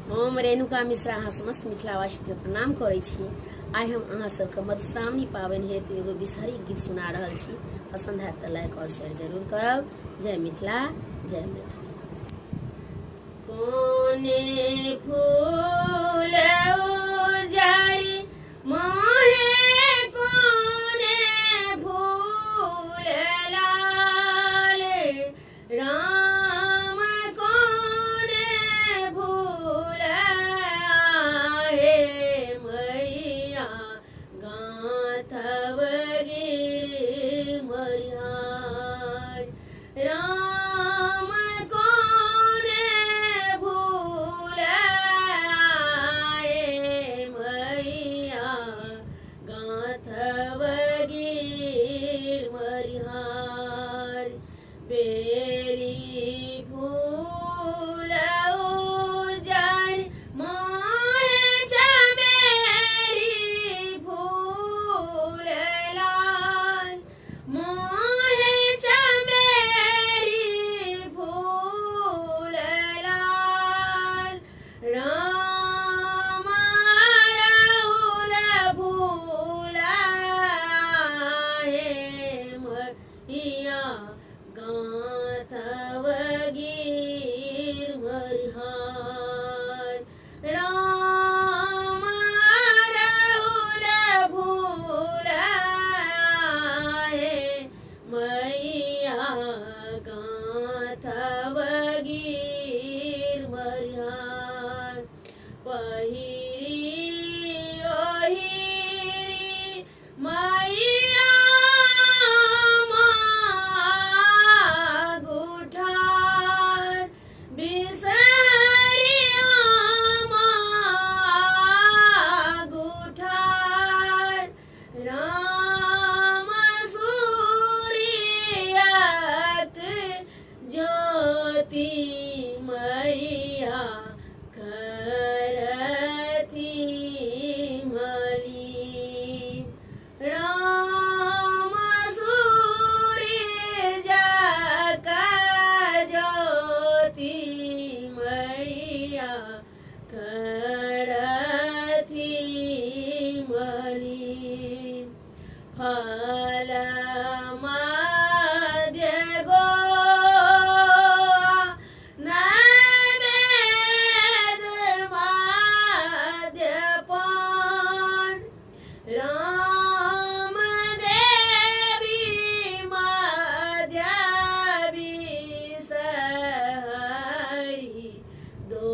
हम रेणुका मिश्रा अहाँ समस्त मिथिलावासी के प्रणाम करे छी। आइ हम अहाँ सबके मधुश्रावणी पावनि हेतु एगो बिसहरी गीत सुना रहल छी। पसंद है तो लाइक और शेयर जरूर करब। जय मिथिला, जय मैथिली। कोने फूल उजारी मोहे कोने फूल लाल राम कोने फूल आहे मैया गाथव गिर मरिहार राम कोने फूल आहे मैया गाथव गिर मरिहार बेली फूल उजाड़ मोहे चमेली फूल लाल मोहे चमेली फूल लाल राम राहुल फूल आहे मैया गाथव गिर मरिहार राम राहुल फूल आहे मैया गाथव गिर मरिहार पहिरी ओहिरी मैया गुठार बिसहरिया गुठार राम सूर्यक ज्योति मैया करथी मलिन राम सूर्यक ज्योति मैया करथी मलिन फल मध्य गो नैवेद मध्य पान राम देवी मध्य बिसहरी दो